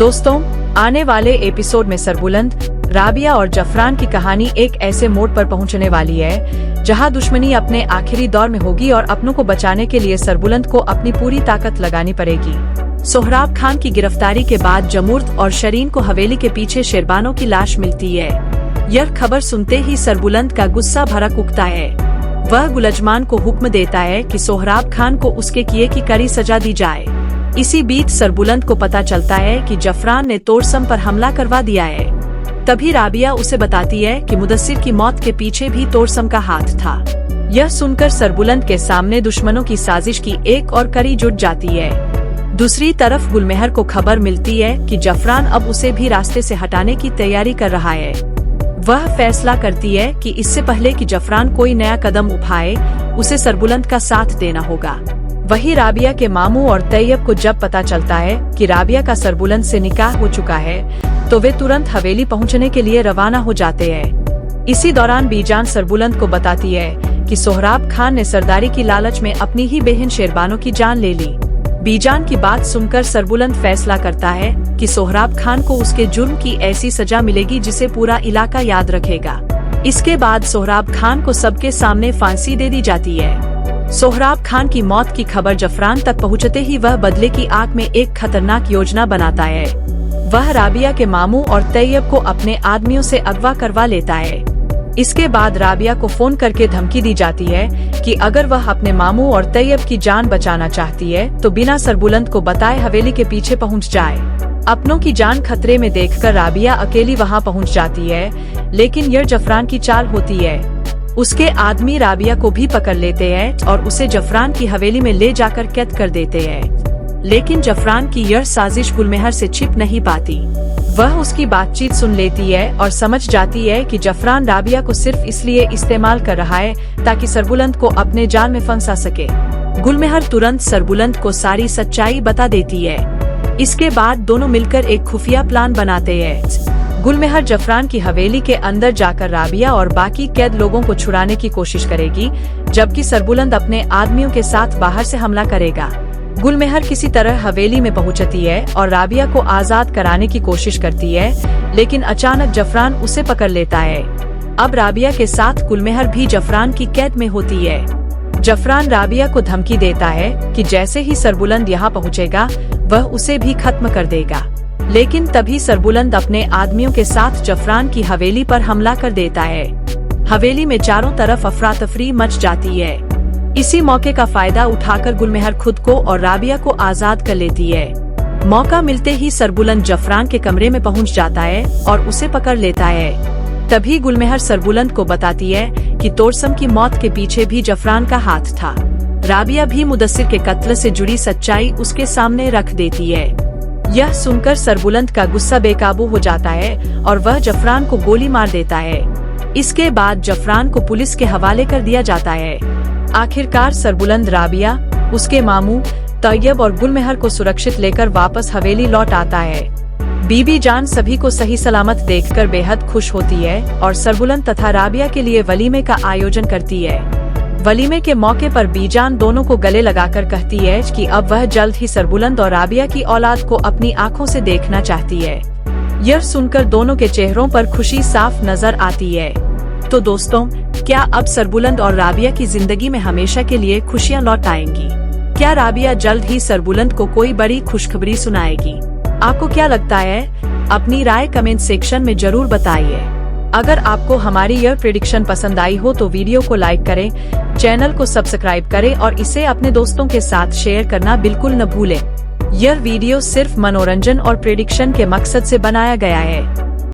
दोस्तों, आने वाले एपिसोड में सरबुलंद, राबिया और जफरान की कहानी एक ऐसे मोड़ पर पहुंचने वाली है जहां दुश्मनी अपने आखिरी दौर में होगी और अपनों को बचाने के लिए सरबुलंद को अपनी पूरी ताकत लगानी पड़ेगी। सोहराब खान की गिरफ्तारी के बाद जमूर्द और शरीन को हवेली के पीछे शेरबानों की लाश मिलती है। यह खबर सुनते ही सरबुलंद का गुस्सा भड़क उठता है। वह गुलजमान को हुक्म देता है कि सोहराब खान को उसके किए की कड़ी सजा दी जाए। इसी बीच सरबुलंद को पता चलता है कि जफरान ने तोड़सम पर हमला करवा दिया है। तभी राबिया उसे बताती है कि मुदस्सिर की मौत के पीछे भी तोड़सम का हाथ था। यह सुनकर सरबुलंद के सामने दुश्मनों की साजिश की एक और कड़ी जुट जाती है। दूसरी तरफ गुलमेहर को खबर मिलती है कि जफरान अब उसे भी रास्ते से हटाने की तैयारी कर रहा है। वह फैसला करती है कि इससे पहले कि जफरान कोई नया कदम उठाए, उसे सरबुलंद का साथ देना होगा। वही राबिया के मामू और तैयब को जब पता चलता है कि राबिया का सरबुलंद से निकाह हो चुका है, तो वे तुरंत हवेली पहुंचने के लिए रवाना हो जाते हैं। इसी दौरान बीजान सरबुलंद को बताती है कि सोहराब खान ने सरदारी की लालच में अपनी ही बहन शेरबानो की जान ले ली। बीजान की बात सुनकर सरबुलंद फैसला करता है कि सोहराब खान को उसके जुर्म की ऐसी सजा मिलेगी जिसे पूरा इलाका याद रखेगा। इसके बाद सोहराब खान को सबके सामने फांसी दे दी जाती है। सोहराब खान की मौत की खबर जफरान तक पहुंचते ही वह बदले की आग में एक खतरनाक योजना बनाता है। वह राबिया के मामू और तैयब को अपने आदमियों से अगवा करवा लेता है। इसके बाद राबिया को फोन करके धमकी दी जाती है कि अगर वह अपने मामू और तैयब की जान बचाना चाहती है तो बिना सरबुलंद को बताए हवेली के पीछे पहुंच जाए। अपनों की जान खतरे में देखकर राबिया अकेली वहां पहुंच जाती है, लेकिन यह जफरान की चाल होती है। उसके आदमी राबिया को भी पकड़ लेते हैं और उसे जफरान की हवेली में ले जाकर कैद कर देते हैं। लेकिन जफरान की यह साजिश गुलमेहर से छिप नहीं पाती। वह उसकी बातचीत सुन लेती है और समझ जाती है कि जफरान राबिया को सिर्फ इसलिए इस्तेमाल कर रहा है ताकि सरबुलंद को अपने जाल में फंसा सके। गुलमेहर तुरंत सरबुलंद को सारी सच्चाई बता देती है। इसके बाद दोनों मिलकर एक खुफिया प्लान बनाते हैं। गुलमेहर जफरान की हवेली के अंदर जाकर राबिया और बाकी कैद लोगों को छुड़ाने की कोशिश करेगी, जबकि सरबुलंद अपने आदमियों के साथ बाहर से हमला करेगा। गुलमेहर किसी तरह हवेली में पहुंचती है और राबिया को आजाद कराने की कोशिश करती है, लेकिन अचानक जफरान उसे पकड़ लेता है। अब राबिया के साथ गुलमेहर भी जफरान की कैद में होती है। जफरान राबिया को धमकी देता है कि जैसे ही सरबुलंद यहाँ पहुँचेगा वह उसे भी खत्म कर देगा। लेकिन तभी सरबुलंद अपने आदमियों के साथ जफरान की हवेली पर हमला कर देता है। हवेली में चारों तरफ अफरा तफरी मच जाती है। इसी मौके का फायदा उठाकर गुलमेहर खुद को और राबिया को आजाद कर लेती है। मौका मिलते ही सरबुलंद जफरान के कमरे में पहुंच जाता है और उसे पकड़ लेता है। तभी गुलमेहर सरबुलंद को बताती है कि तोड़सम की मौत के पीछे भी जफरान का हाथ था। राबिया भी मुदस्सिर के कत्ल से जुड़ी सच्चाई उसके सामने रख देती है। यह सुनकर सरबुलंद का गुस्सा बेकाबू हो जाता है और वह जफरान को गोली मार देता है। इसके बाद जफरान को पुलिस के हवाले कर दिया जाता है। आखिरकार सरबुलंद राबिया, उसके मामू तैयब और गुलमेहर को सुरक्षित लेकर वापस हवेली लौट आता है। बीबी जान सभी को सही सलामत देखकर बेहद खुश होती है और सरबुलंद तथा राबिया के लिए वलीमे का आयोजन करती है। वलीमे के मौके पर बीजान दोनों को गले लगाकर कहती है कि अब वह जल्द ही सरबुलंद और राबिया की औलाद को अपनी आंखों से देखना चाहती है। यह सुनकर दोनों के चेहरों पर खुशी साफ नजर आती है। तो दोस्तों, क्या अब सरबुलंद और राबिया की जिंदगी में हमेशा के लिए खुशियां लौट आएंगी? क्या राबिया जल्द ही सरबुलंद को कोई बड़ी खुशखबरी सुनाएगी? आपको क्या लगता है? अपनी राय कमेंट सेक्शन में जरूर बताइए। अगर आपको हमारी यह प्रेडिक्शन पसंद आई हो तो वीडियो को लाइक करें, चैनल को सब्सक्राइब करें और इसे अपने दोस्तों के साथ शेयर करना बिल्कुल न भूलें। यह वीडियो सिर्फ मनोरंजन और प्रेडिक्शन के मकसद से बनाया गया है।